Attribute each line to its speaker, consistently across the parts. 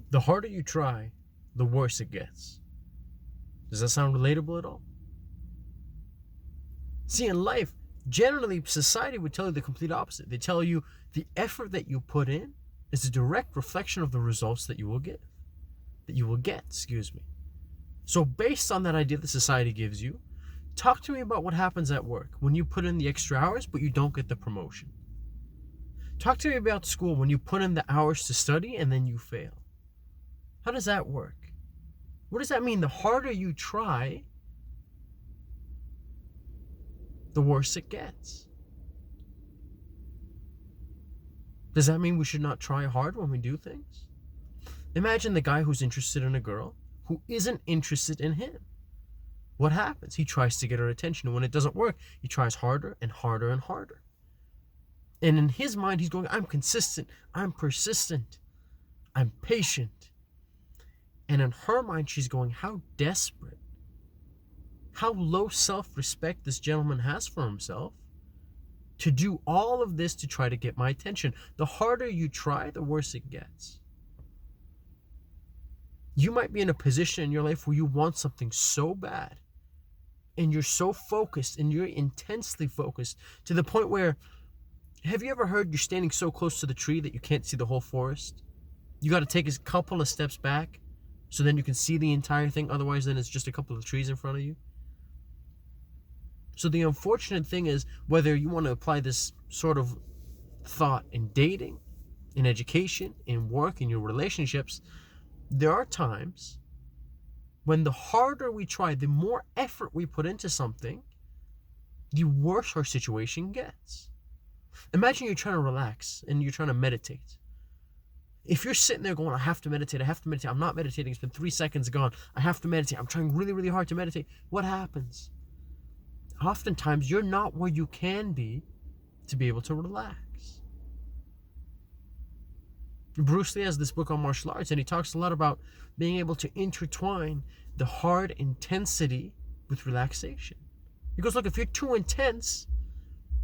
Speaker 1: The harder you try, the worse it gets. Does that sound relatable at all? See, in life, generally, society would tell you the complete opposite. They tell you the effort that you put in is a direct reflection of the results that you will get. Excuse me. So based on that idea that society gives you, talk to me about what happens at work when you put in the extra hours but you don't get the promotion. Talk to me about school when you put in the hours to study and then you fail. How does that work? What does that mean? The harder you try, the worse it gets. Does that mean we should not try hard when we do things? Imagine the guy who's interested in a girl who isn't interested in him. What happens? He tries to get her attention, and when it doesn't work, he tries harder and harder and harder. And in his mind, he's going, I'm consistent, I'm persistent, I'm patient. And in her mind, she's going, how desperate, how low self-respect this gentleman has for himself to do all of this to try to get my attention. The harder you try, the worse it gets. You might be in a position in your life where you want something so bad, and you're so focused, and you're intensely focused to the point where, have you ever heard you're standing so close to the tree that you can't see the whole forest? You got to take a couple of steps back so then you can see the entire thing. Otherwise, then it's just a couple of trees in front of you. So the unfortunate thing is, whether you want to apply this sort of thought in dating, in education, in work, in your relationships, there are times when the harder we try, the more effort we put into something, the worse our situation gets. Imagine you're trying to relax and you're trying to meditate. If you're sitting there going, I have to meditate, I'm not meditating, it's been 3 seconds gone, I have to meditate, I'm trying really, really hard to meditate, what happens? Oftentimes, you're not where you can be to be able to relax. Bruce Lee has this book on martial arts, and he talks a lot about being able to intertwine the hard intensity with relaxation. He goes, look, if you're too intense,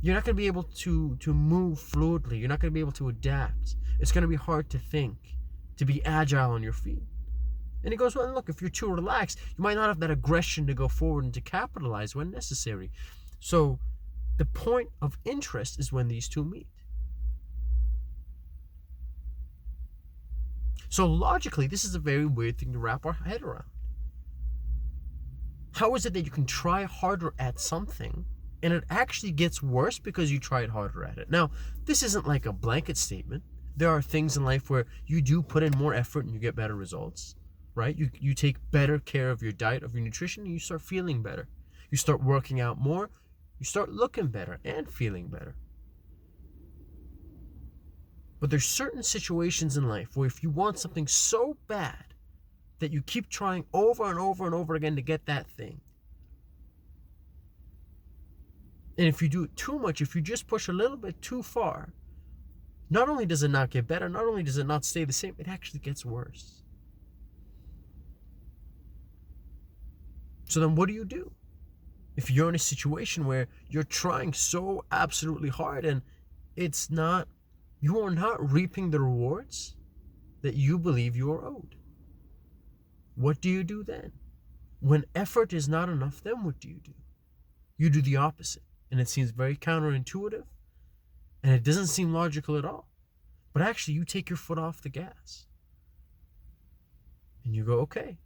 Speaker 1: you're not going to be able to move fluidly. You're not going to be able to adapt. It's going to be hard to think, to be agile on your feet. And he goes, well, look, if you're too relaxed, you might not have that aggression to go forward and to capitalize when necessary. So the point of interest is when these two meet. So logically, this is a very weird thing to wrap our head around. How is it that you can try harder at something and it actually gets worse because you tried harder at it? Now, this isn't like a blanket statement. There are things in life where you do put in more effort and you get better results, right? You take better care of your diet, of your nutrition, and you start feeling better. You start working out more, you start looking better and feeling better. But there's certain situations in life where if you want something so bad that you keep trying over and over and over again to get that thing, and if you do it too much, if you just push a little bit too far, not only does it not get better, not only does it not stay the same, it actually gets worse. So then what do? If you're in a situation where you're trying so absolutely hard and you are not reaping the rewards that you believe you are owed, what do you do then? When effort is not enough, then what do? You do the opposite. And it seems very counterintuitive, and it doesn't seem logical at all. But actually, you take your foot off the gas. And you go, okay,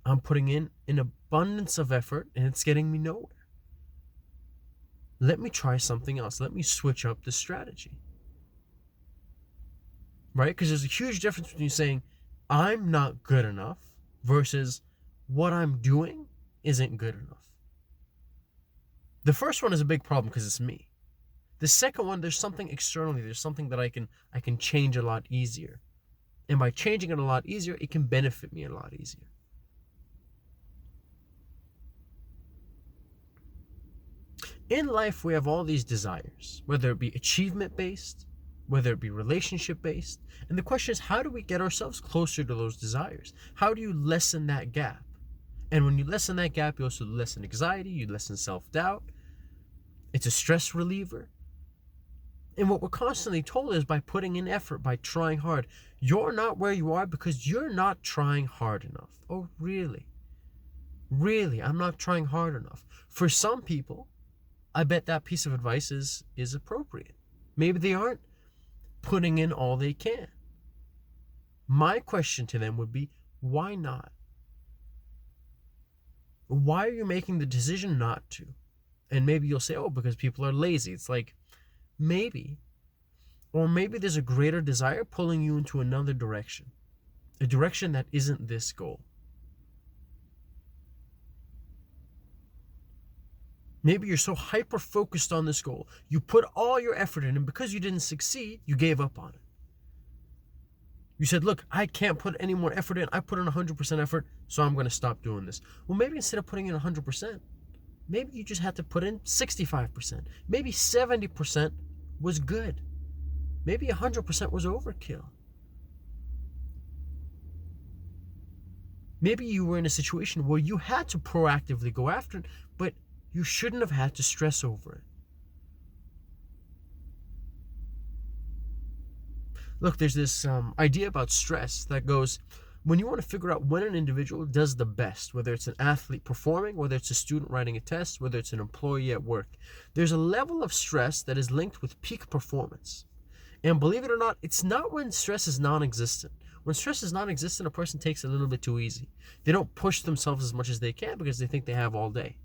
Speaker 1: I'm putting in an abundance of effort, and it's getting me nowhere. Let me try something else. Let me switch up the strategy. Right? Because there's a huge difference between saying, I'm not good enough, versus what I'm doing isn't good enough. The first one is a big problem because it's me. The second one, there's something externally. There's something that I can change a lot easier. And by changing it a lot easier, it can benefit me a lot easier. In life, we have all these desires, whether it be achievement-based, whether it be relationship-based. And the question is, how do we get ourselves closer to those desires? How do you lessen that gap? And when you lessen that gap, you also lessen anxiety, you lessen self-doubt. It's a stress reliever. And what we're constantly told is by putting in effort, by trying hard. You're not where you are because you're not trying hard enough. Oh, really? Really, I'm not trying hard enough. For some people, I bet that piece of advice is appropriate. Maybe they aren't putting in all they can. My question to them would be, why not? Why are you making the decision not to? And maybe you'll say, oh, because people are lazy. It's like, maybe. Or maybe there's a greater desire pulling you into another direction. A direction that isn't this goal. Maybe you're so hyper-focused on this goal. You put all your effort in, and because you didn't succeed, you gave up on it. You said, look, I can't put any more effort in. I put in 100% effort, so I'm going to stop doing this. Well, maybe instead of putting in 100%, maybe you just had to put in 65%. Maybe 70% was good. Maybe 100% was overkill. Maybe you were in a situation where you had to proactively go after it, but you shouldn't have had to stress over it. Look, there's this idea about stress that goes, when you want to figure out when an individual does the best, whether it's an athlete performing, whether it's a student writing a test, whether it's an employee at work, there's a level of stress that is linked with peak performance. And believe it or not, it's not when stress is non-existent. When stress is non-existent, a person takes it a little bit too easy. They don't push themselves as much as they can because they think they have all day.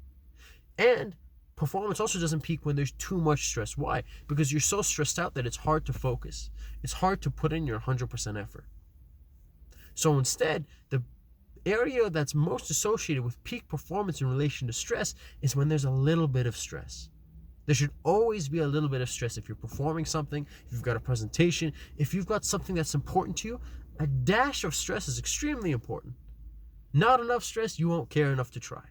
Speaker 1: And performance also doesn't peak when there's too much stress. Why? Because you're so stressed out that it's hard to focus. It's hard to put in your 100% effort. So instead, the area that's most associated with peak performance in relation to stress is when there's a little bit of stress. There should always be a little bit of stress. If you're performing something, if you've got a presentation, if you've got something that's important to you, a dash of stress is extremely important. Not enough stress, you won't care enough to try.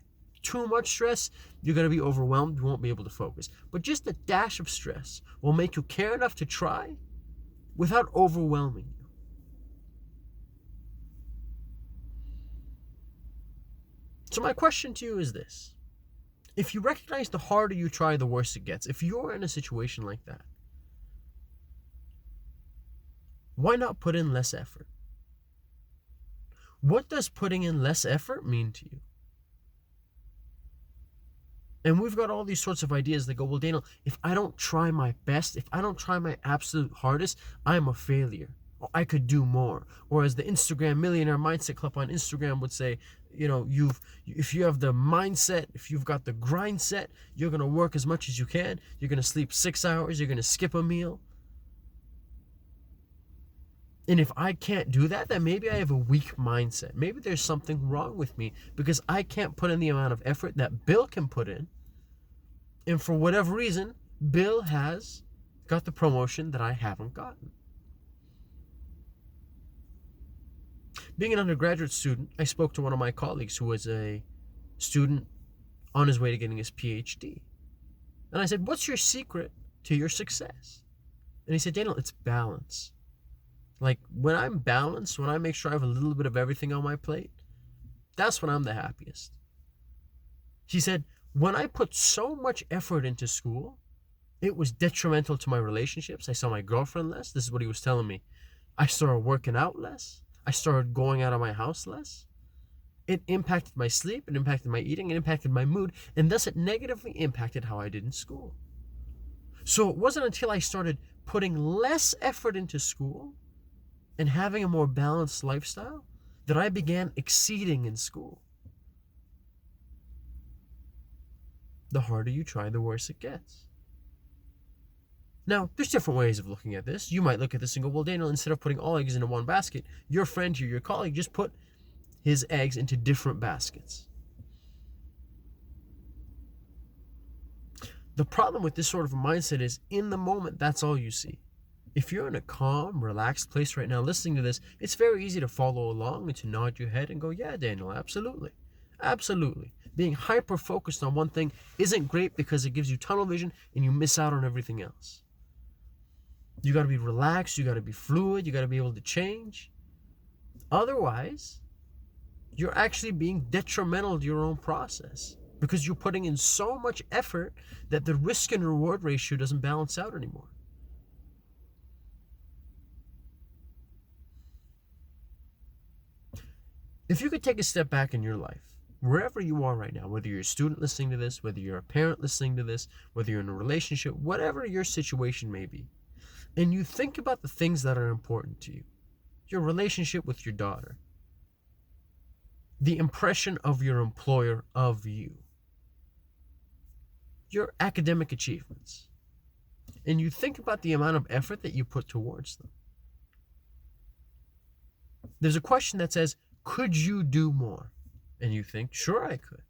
Speaker 1: Too much stress, you're going to be overwhelmed, you won't be able to focus. But just a dash of stress will make you care enough to try without overwhelming you. So my question to you is this. If you recognize the harder you try, the worse it gets, if you're in a situation like that, why not put in less effort? What does putting in less effort mean to you? And we've got all these sorts of ideas that go, well, Daniel, if I don't try my best, if I don't try my absolute hardest, I'm a failure. Or I could do more. Or as the Instagram Millionaire Mindset Club on Instagram would say, you know, if you have the mindset, if you've got the grind set, you're going to work as much as you can. You're going to sleep 6 hours. You're going to skip a meal. And if I can't do that, then maybe I have a weak mindset. Maybe there's something wrong with me because I can't put in the amount of effort that Bill can put in. And for whatever reason, Bill has got the promotion that I haven't gotten. Being an undergraduate student, I spoke to one of my colleagues who was a student on his way to getting his PhD. And I said, what's your secret to your success? And he said, Daniel, it's balance. Like, when I'm balanced, when I make sure I have a little bit of everything on my plate, that's when I'm the happiest. He said, when I put so much effort into school, it was detrimental to my relationships. I saw my girlfriend less. This is what he was telling me. I started working out less. I started going out of my house less. It impacted my sleep. It impacted my eating. It impacted my mood. And thus it negatively impacted how I did in school. So it wasn't until I started putting less effort into school and having a more balanced lifestyle that I began exceeding in school. The harder you try, the worse it gets. Now, there's different ways of looking at this. You might look at this and go, well, Daniel, instead of putting all eggs into one basket, your friend or your colleague just put his eggs into different baskets. The problem with this sort of a mindset is, in the moment, that's all you see. If you're in a calm, relaxed place right now listening to this, it's very easy to follow along and to nod your head and go, yeah, Daniel, absolutely. Absolutely. Being hyper-focused on one thing isn't great because it gives you tunnel vision and you miss out on everything else. You got to be relaxed. You got to be fluid. You got to be able to change. Otherwise, you're actually being detrimental to your own process because you're putting in so much effort that the risk and reward ratio doesn't balance out anymore. If you could take a step back in your life, wherever you are right now, whether you're a student listening to this, whether you're a parent listening to this, whether you're in a relationship, whatever your situation may be, and you think about the things that are important to you, your relationship with your daughter, the impression of your employer of you, your academic achievements, and you think about the amount of effort that you put towards them. There's a question that says, could you do more? And you think, sure, I could.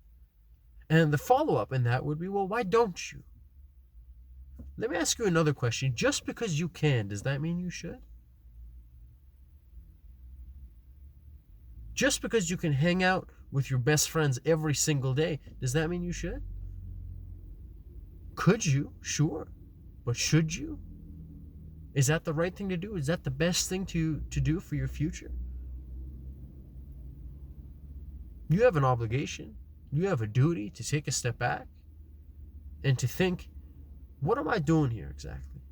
Speaker 1: And the follow-up in that would be, well, why don't you? Let me ask you another question. Just because you can, does that mean you should? Just because you can hang out with your best friends every single day, does that mean you should? Could you? Sure. But should you? Is that the right thing to do? Is that the best thing to do for your future? You have an obligation. You have a duty to take a step back and to think, what am I doing here exactly?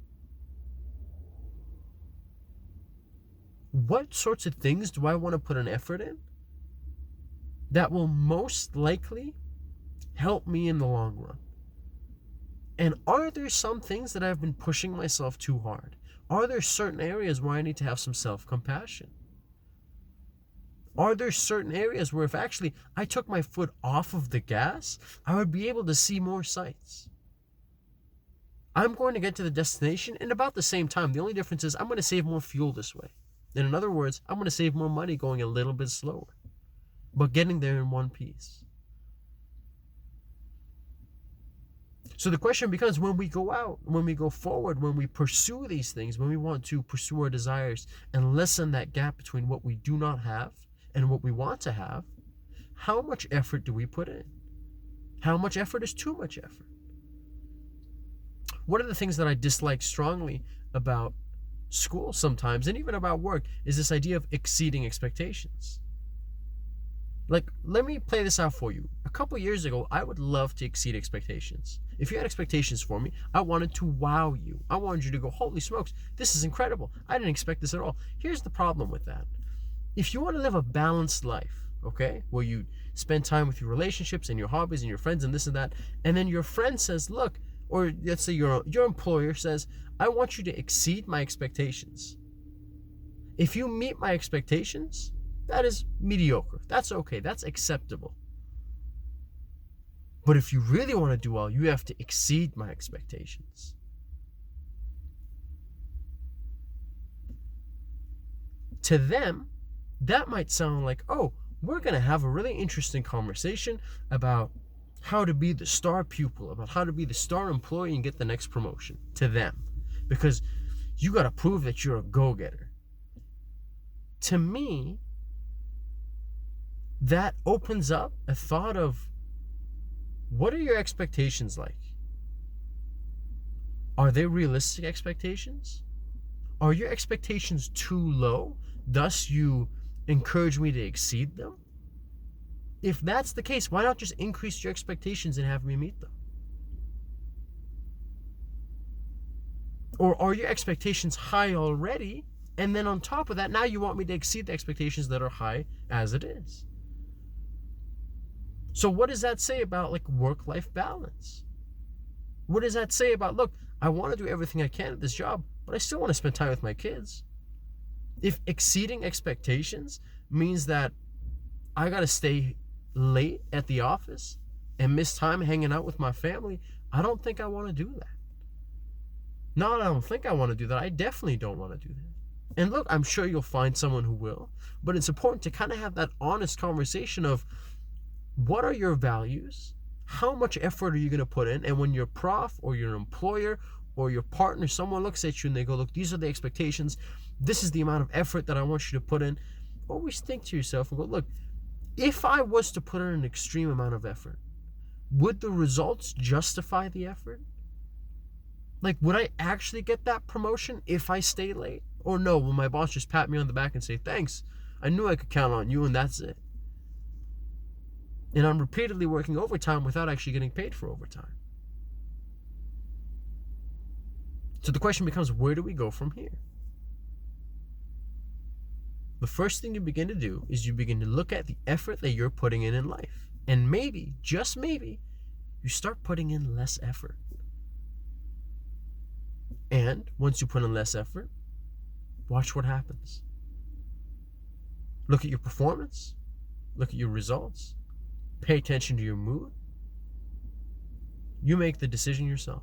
Speaker 1: What sorts of things do I want to put an effort in that will most likely help me in the long run? And are there some things that I've been pushing myself too hard? Are there certain areas where I need to have some self-compassion? Are there certain areas where if actually I took my foot off of the gas, I would be able to see more sights? I'm going to get to the destination in about the same time. The only difference is I'm going to save more fuel this way. And in other words, I'm going to save more money going a little bit slower, but getting there in one piece. So the question becomes, when we go out, when we go forward, when we pursue these things, when we want to pursue our desires and lessen that gap between what we do not have and what we want to have, how much effort do we put in? How much effort is too much effort? One of the things that I dislike strongly about school sometimes, and even about work, is this idea of exceeding expectations. Like, let me play this out for you. A couple years ago, I would love to exceed expectations. If you had expectations for me, I wanted to wow you. I wanted you to go, holy smokes, this is incredible. I didn't expect this at all. Here's the problem with that. If you want to live a balanced life, okay, where you spend time with your relationships and your hobbies and your friends and this and that, and then your friend says, look, or let's say your employer says, I want you to exceed my expectations. If you meet my expectations, that is mediocre. That's okay. That's acceptable. But if you really want to do well, you have to exceed my expectations. To them, that might sound like, oh, we're going to have a really interesting conversation about how to be the star pupil, about how to be the star employee and get the next promotion. To them. Because you got to prove that you're a go-getter. To me, that opens up a thought of, what are your expectations like? Are they realistic expectations? Are your expectations too low, thus you encourage me to exceed them? If that's the case, why not just increase your expectations and have me meet them? Or are your expectations high already, and then on top of that, now you want me to exceed the expectations that are high as it is? So what does that say about like work-life balance? What does that say about, look, I want to do everything I can at this job, but I still want to spend time with my kids? If exceeding expectations means that I got to stay late at the office and miss time hanging out with my family, I don't think I want to do that. No, I don't think I want to do that. I definitely don't want to do that. And look, I'm sure you'll find someone who will, but it's important to kind of have that honest conversation of, what are your values? How much effort are you going to put in? And when your prof or your employer or your partner, someone looks at you and they go, look, these are the expectations. This is the amount of effort that I want you to put in. Always think to yourself and go, look, if I was to put in an extreme amount of effort, would the results justify the effort? Like, would I actually get that promotion if I stay late? Or no, will my boss just pat me on the back and say, thanks, I knew I could count on you, and that's it. And I'm repeatedly working overtime without actually getting paid for overtime. So the question becomes, where do we go from here? the first thing you begin to do is you begin to look at the effort that you're putting in life. And maybe, just maybe, you start putting in less effort. And once you put in less effort, watch what happens. Look at your performance. Look at your results. Pay attention to your mood. You make the decision yourself.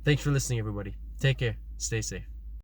Speaker 1: Thanks for listening, everybody. Take care. Stay safe.